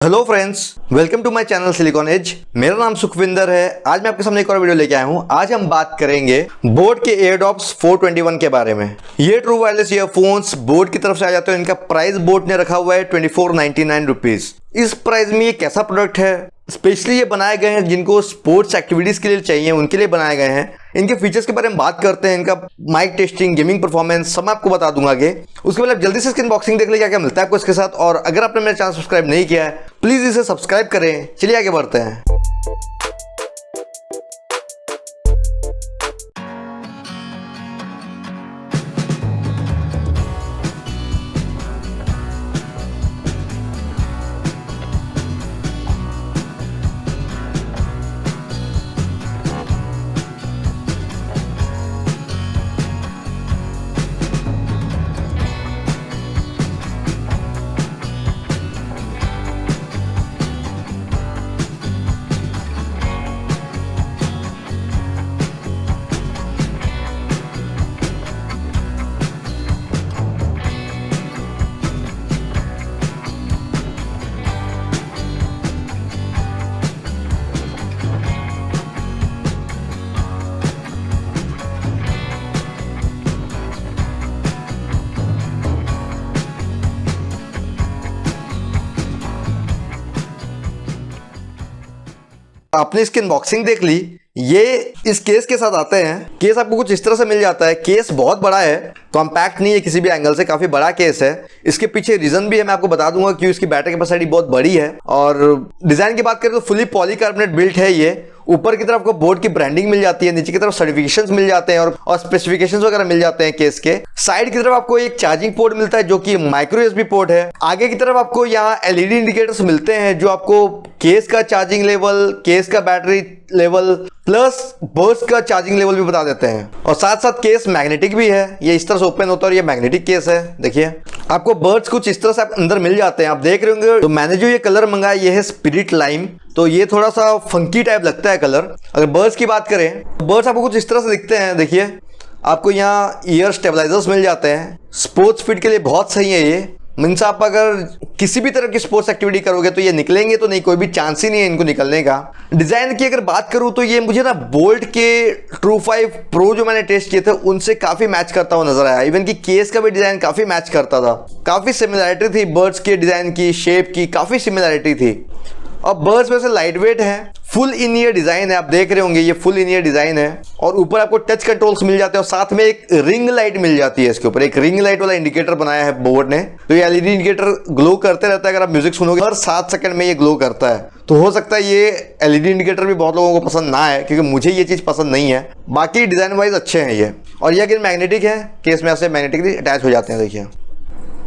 Hello friends, welcome to my channel silicon age. मेरा नाम सुखविंदर है। आज मैं आपके सामने एक और वीडियो लेके आया हूं। आज हम बात करेंगे बोट के एयरडॉप्स 421 के बारे में। ये ट्रू वायरलेस ईयरफोन्स बोट की तरफ से आ जाते हैं। इनका प्राइस बोट ने रखा हुआ है 2499 रुपीज। इस प्राइस में ये कैसा प्रोडक्ट है? स्पेशली ये बनाए गए हैं जिनको स्पोर्ट्स एक्टिविटीज के लिए चाहिए, उनके लिए बनाए गए हैं। इनके फीचर्स के बारे में बात करते हैं। इनका माइक टेस्टिंग, गेमिंग परफॉर्मेंस सब मैं आपको बता दूंगा आगे। उसके बाद आप जल्दी से इसकी अनबॉक्सिंग देख ले क्या क्या मिलता है आपको इसके साथ। और अगर आपने मेरा चैनल सब्सक्राइब नहीं किया है प्लीज इसे सब्सक्राइब करें। चलिए आगे बढ़ते हैं। आपने इसकी अनबॉक्सिंग देख ली। ये इस केस के साथ आते हैं। केस आपको कुछ इस तरह से मिल जाता है। केस बहुत बड़ा है, कॉम्पैक्ट नहीं है किसी भी एंगल से, काफी बड़ा केस है। इसके पीछे रीजन भी है, मैं आपको बता दूंगा क्यों। इसकी बैटरी कैपेसिटी बहुत बड़ी है। और डिजाइन की बात करें तो फुली पॉलीकार्बोनेट बिल्ट है ये। ऊपर की तरफ आपको बोर्ड की ब्रांडिंग मिल जाती है, नीचे की तरफ सर्टिफिकेशंस मिल जाते हैं और स्पेसिफिकेशंस वगैरह मिल जाते हैं केस के। साइड की तरफ आपको एक चार्जिंग पोर्ट मिलता है जो कि माइक्रो यूएसबी पोर्ट है। आगे की तरफ आपको यहाँ एलईडी इंडिकेटर्स मिलते हैं जो आपको केस का चार्जिंग लेवल, केस का बैटरी लेवल प्लस बर्स्ट का चार्जिंग लेवल भी बता देते हैं। और साथ साथ केस मैग्नेटिक भी है। ये इस तरह से ओपन होता है और ये मैग्नेटिक केस है। देखिए आपको बर्ड्स कुछ इस तरह से अंदर मिल जाते हैं, आप देख रहे होंगे। तो मैंने जो ये कलर मंगाया ये है स्पिरिट लाइम। तो ये थोड़ा सा फंकी टाइप लगता है कलर। अगर बर्ड्स की बात करें तो बर्ड्स आपको कुछ इस तरह से दिखते हैं। देखिए आपको यहाँ ईयर स्टेबलाइजर्स मिल जाते हैं। स्पोर्ट्स फिट के लिए बहुत सही है ये। मीन्स आप अगर किसी भी तरह की स्पोर्ट्स एक्टिविटी करोगे तो ये निकलेंगे तो नहीं, कोई भी चांस ही नहीं है इनको निकलने का। डिजाइन की अगर बात करूं तो ये मुझे ना बोल्ट के ट्रू 5 प्रो जो मैंने टेस्ट किए थे उनसे काफी मैच करता हुआ नजर आया। इवन की केस का भी डिजाइन काफी मैच करता था। काफी सिमिलैरिटी थी बर्ड्स के डिजाइन की, शेप की काफी सिमिलैरिटी थी। और बर्ड्स वैसे लाइट वेट है, फुल इन ईयर डिजाइन है। आप देख रहे होंगे ये फुल इन ईयर डिजाइन है। और ऊपर आपको टच कंट्रोल्स मिल जाते हैं और साथ में एक रिंग लाइट मिल जाती है। इसके ऊपर एक रिंग लाइट वाला इंडिकेटर बनाया है बोर्ड ने। तो ये एलईडी इंडिकेटर ग्लो करते रहता है। अगर आप म्यूजिक सुनोगे हर 7 सेकंड में ये ग्लो करता है। तो हो सकता है ये एलईडी इंडिकेटर भी बहुत लोगों को पसंद ना आए, क्योंकि मुझे ये चीज पसंद नहीं है। बाकी डिजाइन वाइज अच्छे हैं ये। और ये अगर मैग्नेटिक है, केस में ऐसे मैग्नेटिकली अटैच हो जाते हैं। देखिए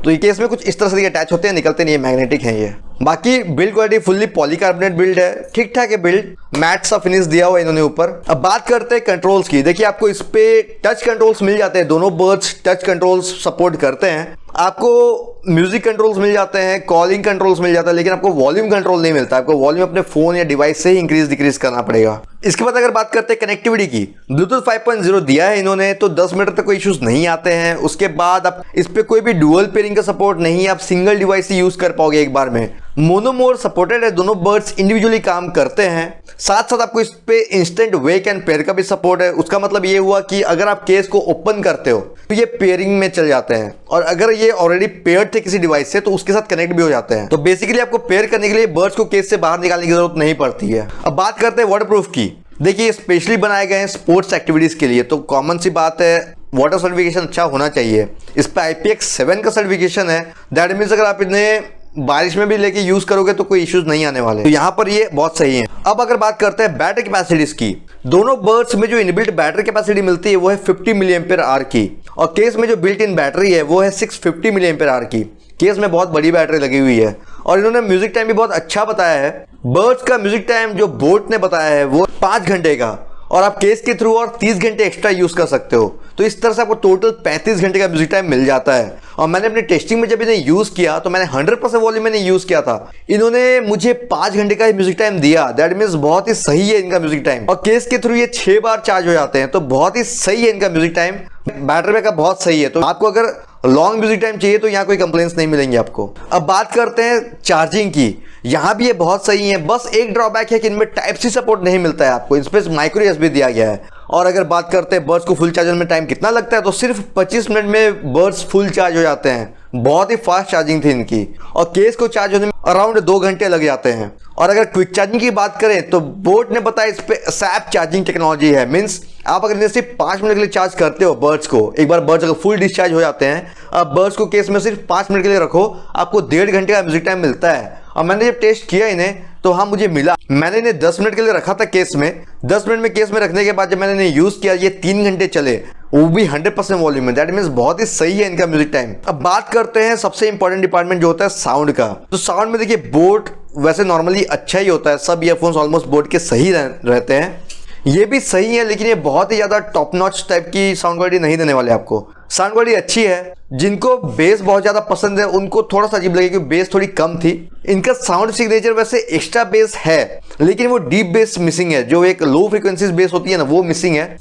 तो ये केस में कुछ इस तरह से अटैच होते हैं, निकलते नहीं है, मैग्नेटिक है ये। बाकी build quality fully polycarbonate build है, ठीक ठाक है बिल्ड। मैट सा फिनिश दिया हुआ है इन्होंने ऊपर। अब बात करते हैं कंट्रोल्स की। देखिए आपको इस पे टच कंट्रोल्स मिल जाते हैं। दोनों बर्ड्स टच कंट्रोल्स सपोर्ट करते हैं। आपको म्यूजिक कंट्रोल्स मिल जाते हैं, कॉलिंग कंट्रोल्स मिल जाता है, लेकिन आपको वॉल्यूम कंट्रोल नहीं मिलता। आपको वॉल्यूम अपने फोन या डिवाइस से ही इंक्रीज डिक्रीज करना पड़ेगा। इसके बाद अगर बात करते हैं कनेक्टिविटी की, ब्लूटूथ 5.0 दिया है इन्होंने, तो 10 मीटर तक कोई इश्यूज नहीं आते हैं। उसके बाद आप इस पे कोई भी डुअल पेयरिंग का सपोर्ट नहीं है, आप सिंगल डिवाइस ही यूज कर पाओगे एक बार में। मोनोमोड सपोर्टेड है, दोनों बर्ड्स इंडिविजुअली काम करते हैं। साथ साथ आपको इस पे इंस्टेंट वेक एंड पेयर का भी सपोर्ट है। उसका मतलब ये हुआ कि अगर आप केस को ओपन करते हो तो ये पेयरिंग में चल जाते हैं, और अगर ये ऑलरेडी पेयर्ड थे किसी डिवाइस से तो उसके साथ कनेक्ट भी हो जाते हैं। तो बेसिकली आपको पेयर करने के लिए बर्ड्स को केस से बाहर निकालने की जरूरत नहीं पड़ती है। अब बात करते हैं वाटरप्रूफ की। देखिए स्पेशली बनाए गए हैं स्पोर्ट्स एक्टिविटीज के लिए, तो कॉमन सी बात है वाटर सर्टिफिकेशन अच्छा होना चाहिए। इस पे IPX7 का सर्टिफिकेशन है। दैट मीन्स अगर आप इन्हें बारिश में भी लेके यूज करोगे तो कोई इश्यूज नहीं आने वाले। तो यहाँ पर ये बहुत सही है। अब अगर बात करते हैं बैटरी कैपेसिटीज की, दोनों बर्ड्स में जो इनबिल्ट बैटरी कैपेसिटी मिलती है वो है 50 मिली एम्पियर आवर की, और केस में जो बिल्ट इन बैटरी है वो है 650 मिली एम्पियर आवर की। केस में बहुत बड़ी बैटरी लगी हुई है। और इन्होंने म्यूजिक टाइम भी बहुत अच्छा बताया है। बर्ड्स का म्यूजिक टाइम जो बोट ने बताया है वो 5 घंटे का, और आप केस के थ्रू और 30 घंटे एक्स्ट्रा यूज कर सकते हो। तो इस तरह से आपको टोटल 35 घंटे का म्यूजिक टाइम मिल जाता है। और मैंने अपनी टेस्टिंग में जब इन्हें यूज किया तो मैंने 100% वॉल्यूम में यूज किया था। इन्होंने मुझे 5 घंटे का म्यूजिक टाइम दिया। दैट मीन्स बहुत ही सही है इनका म्यूजिक टाइम। और केस के थ्रू ये 6 बार चार्ज हो जाते हैं, तो बहुत ही सही है इनका म्यूजिक टाइम। बैटरी बैकअप बहुत सही है। तो आपको अगर लॉन्ग म्यूजिक टाइम चाहिए तो यहाँ कोई कंप्लेंट्स नहीं मिलेंगे आपको। अब बात करते हैं चार्जिंग की, यहाँ भी ये बहुत सही है। बस एक ड्रॉबैक है कि इनमें टाइप सी सपोर्ट नहीं मिलता है आपको, इन पे माइक्रो यूएसबी दिया गया है। और अगर बात करते हैं बर्ड्स को फुल चार्ज में टाइम कितना लगता है, तो सिर्फ 25 मिनट में बर्ड्स फुल चार्ज हो जाते हैं। बहुत ही फास्ट चार्जिंग थी इनकी, और केस को चार्ज होने में अराउंड 2 घंटे लग जाते हैं। और अगर क्विक चार्जिंग की बात करें तो बोट ने बताया इस पे सैप चार्जिंग टेक्नोलॉजी है। मींस आप अगर इन्हें सिर्फ 5 मिनट के लिए चार्ज करते हो बर्ड्स को, एक बार बर्ड्स अगर फुल डिस्चार्ज हो जाते हैं, अब बर्ड्स को केस में सिर्फ 5 मिनट के लिए रखो, आपको 1.5 घंटे का म्यूजिक टाइम मिलता है। और मैंने जब टेस्ट किया इन्हें तो हाँ मुझे मिला। मैंने इन्हें 10 मिनट के लिए रखा था केस में, 10 मिनट में केस में रखने के बाद जब मैंने इन्हें यूज किया, ये 3 घंटे चले, वो भी 100% वॉल्यूम में। दैट मीन्स बहुत ही सही है इनका म्यूजिक टाइम। अब बात करते हैं सबसे इंपॉर्टेंट डिपार्टमेंट जो होता है साउंड का। तो साउंड में देखिए बोट वैसे नॉर्मली अच्छा ही होता है, सब ईयरफोन्स ऑलमोस्ट बोट के सही रहते हैं, ये भी सही है, लेकिन ये बहुत ही ज़्यादा टॉप नॉच टाइप की साउंड क्वालिटी नहीं देने वाले आपको। साउंड क्वालिटी अच्छी है, जिनको बेस बहुत ज़्यादा पसंद है उनको थोड़ा सा अजीब लगे क्योंकि बेस थोड़ी कम थी। इनका साउंड सिग्नेचर वैसे एक्स्ट्रा बेस है, लेकिन वो डीप बेस मिसिंग है, जो एक लो फ्रिक्वेंसीज बेस होती है ना, वो मिसिंग है।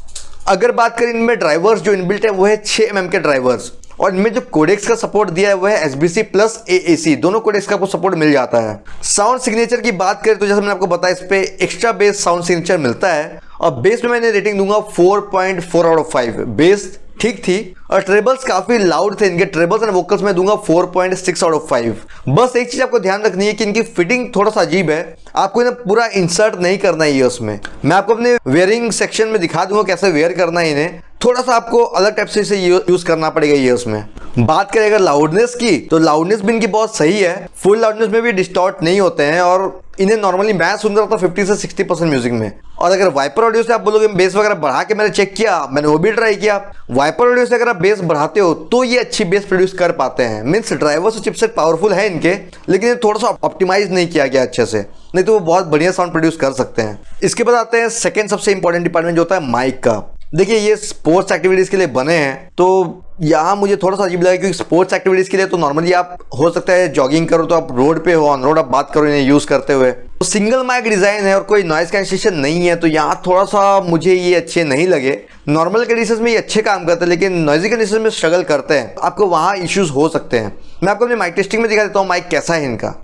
अगर बात करें इनमें ड्राइवर्स जो इनबिल्ट है वो है 6 mm के ड्राइवर्स, और इनमें जो कोडेक्स का सपोर्ट दिया है वो है SBC प्लस AAC, दोनों कोडेक्स का आपको सपोर्ट मिल जाता है। साउंड सिग्नेचर की बात करें तो जैसे मैंने आपको बताया, इस पे एक्स्ट्रा बेस साउंड सिग्नेचर मिलता है, और बेस में मैंने रेटिंग दूंगा 4.4 आउट ऑफ 5। बेस ठीक थी, और ट्रेबल्स काफी लाउड थे इनके, ट्रेबल्स एंड वोकल्स में दूंगा 4.6 आउट ऑफ 5। बस एक चीज आपको ध्यान रखनी है कि इनकी फिटिंग थोड़ा सा अजीब है, आपको इन्हें पूरा इंसर्ट नहीं करना है ईयर्स में। मैं आपको अपने वेयरिंग सेक्शन में दिखा दूंगा कैसे वेयर करना है इन्हें, थोड़ा सा आपको अलग टाइप से इसे यूज करना पड़ेगा ईयर्स में। बात करें अगर लाउडनेस की, तो लाउडनेस भी इनकी बहुत सही है, फुल लाउडनेस में भी डिस्टॉर्ट नहीं होते हैं, और इन्हें नॉर्मली मैं सुन रहा था 50 से 60% म्यूजिक में। और अगर वाइपर ऑडियो से आप बोलोगे बेस वगैरह बढ़ा के, मैंने चेक किया, मैंने वो भी ट्राई किया, वाइपर ऑडियो से अगर आप बेस बढ़ाते हो तो ये अच्छी बेस प्रोड्यूस कर पाते हैं। मीन्स ड्राइवर्स और चिपसेट पावरफुल है इनके, लेकिन ये थोड़ा सा ऑप्टिमाइज नहीं किया गया अच्छे से, नहीं तो वो बहुत बढ़िया साउंड प्रोड्यूस कर सकते हैं। इसके बाद आते हैं सेकंड सबसे इंपॉर्टेंट डिपार्टमेंट जो होता है माइक का। देखिए ये स्पोर्ट्स एक्टिविटीज के लिए बने हैं, तो यहाँ मुझे थोड़ा सा अजीब लगा क्योंकि स्पोर्ट्स एक्टिविटीज के लिए तो नॉर्मली आप हो सकता है जॉगिंग करो तो आप रोड पे हो, ऑन रोड आप बात करो इन्हें यूज करते हुए। तो सिंगल माइक डिजाइन है और कोई नॉइज कैंसिलेशन नहीं है, तो यहाँ थोड़ा सा मुझे ये अच्छे नहीं लगे। नॉर्मल कंडीशंस में ये अच्छे काम करते हैं, लेकिन नॉइजी कंडीशन में स्ट्रगल करते हैं, आपको वहाँ इश्यूज हो सकते हैं। मैं आपको अपने माइक टेस्टिंग में दिखा देता हूँ माइक कैसा है इनका।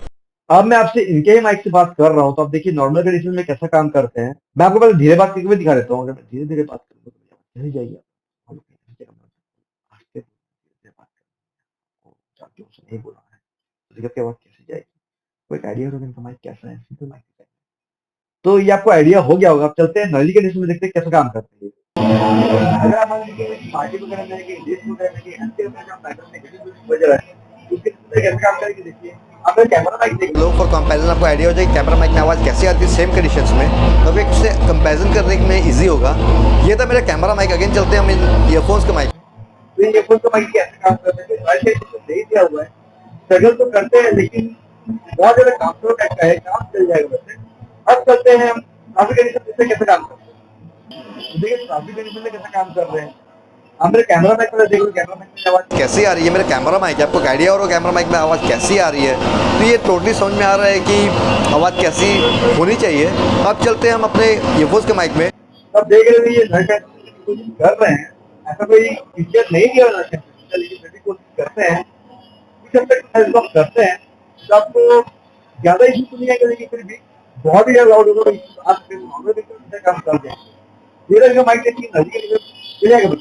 अब मैं आपसे इनके ही माइक से बात कर रहा हूँ, तो आप देखिए नॉर्मल कंडीशन में कैसा काम करते हैं। मैं आपको पहले धीरे बात करके भी दिखा देता हूँ। अगर मैं धीरे धीरे बात करूँ तो नहीं जाइए, नहीं बोला है दिक्कत की आवाज कैसे जाएगी, कोई आइडिया होगा इनका माइक कैसा है, सिंपल माइक है। तो ये आपको आइडिया हो गया होगा। अब चलते हैं नॉइजी कंडीशन में, देखते हैं कैसा काम करते हैं। अगर आप मान लीजिए पार्टी वगैरह में कि रेस वगैरह में कि एंटी का पैटर्न में किसी बज रहा है, उसके कैसे काम करेगी देखिए। आप कैमरा माइक देख लो, फॉर कंपैरिजन आपको आइडिया हो जाए कैमरा माइक में आवाज़ कैसे आती है सेम कंडीशंस में, तब एक उससे कंपैरिजन करने में इजी होगा। ये था मेरा कैमरा माइक। अगेन चलते हैं हम इन ईयरफोन्स के माइक। तो ईयरफोन का माइक कैसे काम करते हैं, नहीं दिया हुआ है, स्ट्रगल तो करते हैं, लेकिन बहुत ज्यादा काम तो करता है, काम चल जाएगा वैसे। अब चलते हैं हम ट्रैफिक कंडीशन से कैसे काम करते हैं। देखिए ट्रैफिक कंडीशन में कैसे काम कर रहे हैं। हम मेरे कैमरा माइक पर देखो, कैमरा माइक में आवाज कैसी आ रही है। मेरा कैमरा माइक है, आपको आइडिया हो रहा कैमरा माइक में आवाज़ कैसी आ रही है, तो ये टोटली समझ में आ रहा है कि आवाज़ कैसी होनी चाहिए। अब चलते हैं हम अपने ईयरफोन्स के माइक में। अब देख रहे हैं ये नशा कोशिश कर रहे हैं, ऐसा कोई फीचर नहीं दिया नशा, लेकिन कोशिश करते हैं, करते हैं तो आपको ज्यादा इशू तो नहीं आएगा, लेकिन फिर भी बहुत ही ज्यादा लाउड होगा। आप काम कर दें माइक टेस्टिंग।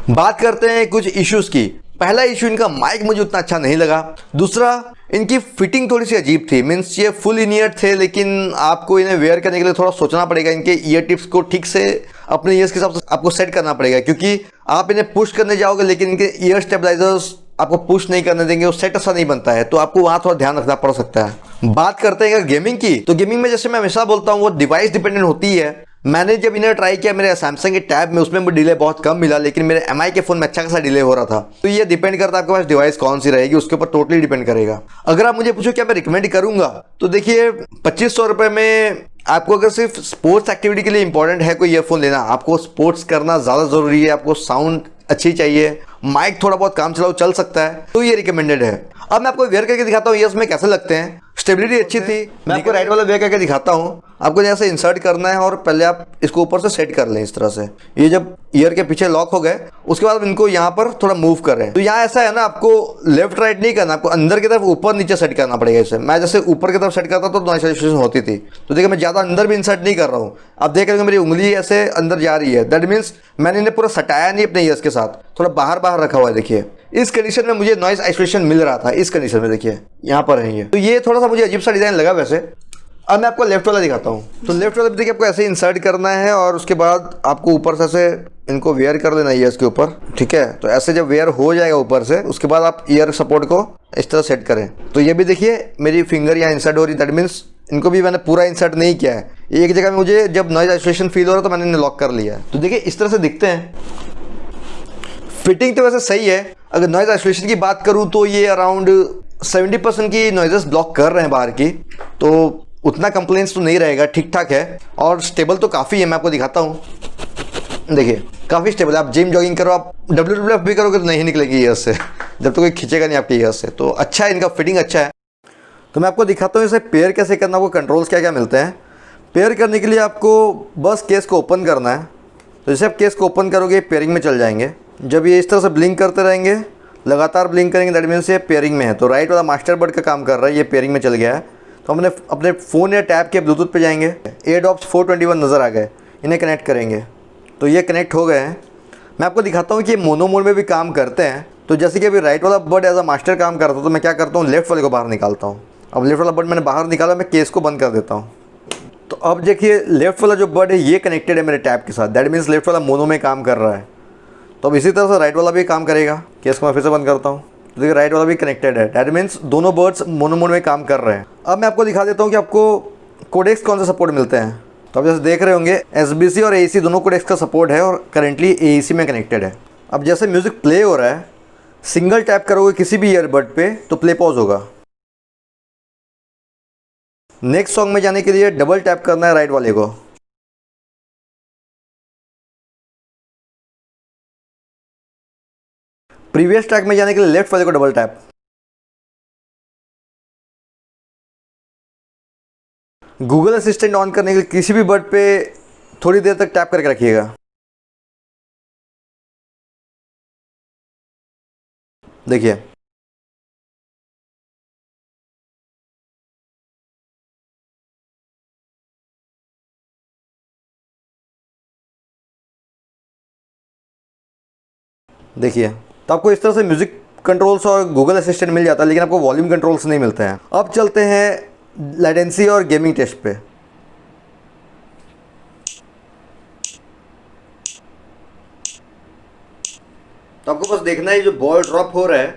बात करते हैं कुछ इश्यूज की। पहला इशू, इनका माइक मुझे उतना अच्छा नहीं लगा। दूसरा, इनकी फिटिंग थोड़ी सी अजीब थी। मीन्स ये फुल इन ईयर थे, लेकिन आपको इन्हें वेयर करने के लिए थोड़ा सोचना पड़ेगा। इनके ईयर टिप्स को ठीक से अपने ईयर्स के हिसाब से आपको सेट करना पड़ेगा, क्योंकि आप इन्हें पुश करने जाओगे लेकिन इनके ईयर स्टेबलाइजर्स आपको पुश नहीं करने देंगे, वो सेट ऐसा नहीं बनता है, तो आपको वहाँ थोड़ा ध्यान रखना पड़ सकता है। बात करते हैं अगर गेमिंग की, तो गेमिंग में जैसे मैं हमेशा बोलता हूँ वो डिवाइस डिपेंडेंट होती है। मैंने जब इन्हें ट्राई किया मेरे सैमसंग के टैब में, उसमें मुझे डिले बहुत कम मिला, लेकिन मेरे MI के फोन में अच्छा खासा डिले हो रहा था। तो ये डिपेंड करता है आपके पास डिवाइस कौन सी रहेगी, उसके ऊपर टोटली डिपेंड करेगा। अगर आप मुझे पूछो क्या मैं रिकमेंड करूंगा, तो देखिए 2500 रुपये में आपको अगर सिर्फ स्पोर्ट्स एक्टिविटी के लिए इंपॉर्टेंट है कोई ईयरफोन लेना, आपको स्पोर्ट्स करना ज़्यादा ज़रूरी है, आपको साउंड अच्छी चाहिए, माइक थोड़ा बहुत काम चलाओ चल सकता है, तो ये रिकमेंडेड है। अब मैं आपको वेयर करके दिखाता हूँ ईयर्स में कैसे लगते हैं। स्टेबिलिटी अच्छी थी। मैं आपको राइट वाला वे करके दिखाता हूँ। आपको जैसे इंसर्ट करना है और पहले आप इसको ऊपर से सेट कर लें इस तरह से। ये जब ईयर के पीछे लॉक हो गए उसके बाद इनको यहाँ पर थोड़ा मूव करें। तो यहाँ ऐसा है ना, आपको लेफ्ट राइट नहीं करना, आपको अंदर की तरफ ऊपर नीचे सेट करना पड़ेगा इसे। मैं जैसे ऊपर की तरफ सेट करता तो नॉइस आइसोलेशन होती थी। तो देखिए मैं ज़्यादा अंदर भी इंसर्ट नहीं कर रहा हूँ। आप देख रहे हो मेरी उंगली ऐसे अंदर जा रही है, दैट मीन्स मैंने इन्हें पूरा सटाया नहीं अपने ईयर्स के साथ, थोड़ा बाहर बाहर रखा हुआ है। देखिए इस कंडीशन में मुझे नॉइस आइसोलेशन मिल रहा था। इस कंडीशन में देखिए यहाँ पर है ये। तो ये थोड़ा सा मुझे अजीब सा डिज़ाइन लगा वैसे। अब मैं आपको लेफ्ट वाला दिखाता हूँ। तो लेफ्ट वाला देखिए आपको ऐसे इंसर्ट करना है और उसके बाद आपको ऊपर से ऐसे इनको वेयर कर लेना है ईयर्स के ऊपर, ठीक है। तो ऐसे जब वेयर हो जाएगा ऊपर से, उसके बाद आप ईयर सपोर्ट को इस तरह सेट करें। तो ये भी देखिए मेरी फिंगर यहाँ इंसर्ट हो रही, दैट मीन्स इनको भी मैंने पूरा इंसर्ट नहीं किया है। एक जगह में मुझे जब नॉइज आइसोलेशन फील हो रहा है तो मैंने इन्हें लॉक कर लिया है। तो देखिए इस तरह से दिखते हैं। फिटिंग तो वैसे सही है। अगर नॉइज आइसोलेशन की बात करूं तो ये अराउंड 70% की नॉइजेस ब्लॉक कर रहे हैं बाहर की, तो उतना कंप्लेंट्स तो नहीं रहेगा, ठीक ठाक है। और स्टेबल तो काफ़ी है। मैं आपको दिखाता हूँ, देखिए काफ़ी स्टेबल है। आप जिम जॉगिंग करो, आप WWF भी करोगे तो नहीं निकलेगी ईयर्स से, जब तक कोई खींचेगा नहीं आपके ईयर्स से। तो अच्छा है, इनका फिटिंग अच्छा है। तो मैं आपको दिखाता हूँ इसे पेयर कैसे करना, आपको कंट्रोल्स क्या क्या मिलते हैं। पेयर करने के लिए आपको बस केस को ओपन करना है। तो जैसे आप केस को ओपन करोगे पेयरिंग में चल जाएंगे। जब ये इस तरह से ब्लिंक करते रहेंगे, लगातार ब्लिंक करेंगे, दैट मीन्स ये पेयरिंग में है। तो राइट वाला मास्टर बर्ड का काम कर रहा है, ये पेयरिंग में चल गया है। तो हमने अपने फ़ोन या टैब के ब्लूटूथ पे जाएंगे, AirDops 421 नज़र आ गए, इन्हें कनेक्ट करेंगे। तो ये कनेक्ट हो गए हैं। मैं आपको दिखाता हूँ कि ये मोनो मोड में भी काम करते हैं। तो जैसे कि अभी राइट वाला बर्ड एज अ मास्टर काम करता है, तो मैं क्या करता हूँ, लेफ्ट वाले को बाहर निकालता हूँ। अब लेफ्ट वाला बर्ड मैंने बाहर निकाला, मैं केस को बंद कर देता हूँ। तो अब देखिए लेफ्ट वाला जो बर्ड है ये कनेक्टेड है मेरे टैब के साथ, दैट मीन्स लेफ्ट वाला मोनो में काम कर रहा है। तो अब इसी तरह से राइट वाला भी काम करेगा। केस को मैं फिर से बंद करता हूँ, तो देखिए राइट वाला भी कनेक्टेड है, दैट मीन्स दोनों बर्ड्स मोनो मोड में काम कर रहे हैं। अब मैं आपको दिखा देता हूँ कि आपको कोडेक्स कौन से सपोर्ट मिलते हैं। तो आप जैसे देख रहे होंगे SBC और AEC दोनों कोडेक्स का सपोर्ट है और करेंटली AEC में कनेक्टेड है। अब जैसे म्यूज़िक प्ले हो रहा है, सिंगल टैप करोगे किसी भी ईयरबड पे तो प्ले पॉज होगा। नेक्स्ट सॉन्ग में जाने के लिए डबल टैप करना है राइट वाले को। प्रीवियस ट्रैक में जाने के लिए लेफ्ट वाले को double tap. Google assistant on करने के लिए किसी भी बर्ड पे थोड़ी देर तक टैप करके रखिएगा। देखिए देखिए तो आपको इस तरह से म्यूजिक कंट्रोल्स और गूगल असिस्टेंट मिल जाता है, लेकिन आपको वॉल्यूम कंट्रोल्स नहीं मिलते हैं। अब चलते हैं लेटेंसी और गेमिंग टेस्ट पे। तो आपको बस देखना है जो बॉल ड्रॉप हो रहा है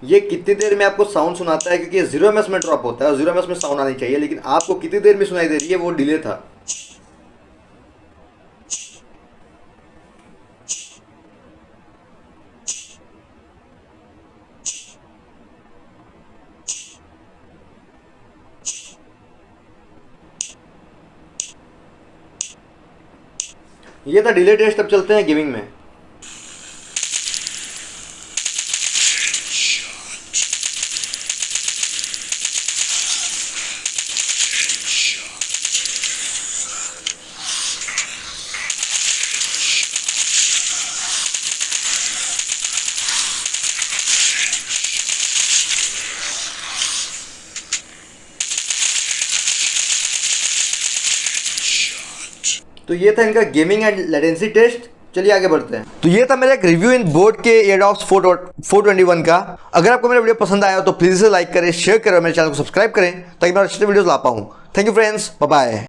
ये कितनी देर में आपको साउंड सुनाता है, क्योंकि ये 0 ms में ड्रॉप होता है और 0 ms में साउंड आनी चाहिए, लेकिन आपको कितनी देर में सुनाई दे रही है वो डिले था। ये था डिले टेस्ट। अब चलते हैं गेमिंग में। तो ये था इनका गेमिंग एंड लेटेंसी टेस्ट। चलिए आगे बढ़ते हैं। तो ये था मेरा एक रिव्यू इन बोट के AirDops 421 का। अगर आपको मेरा वीडियो पसंद आया तो प्लीज इसे लाइक करें, शेयर करें और मेरे चैनल को सब्सक्राइब करें ताकि मैं अच्छे वीडियोस ला पाऊँ। Thank you friends, bye bye.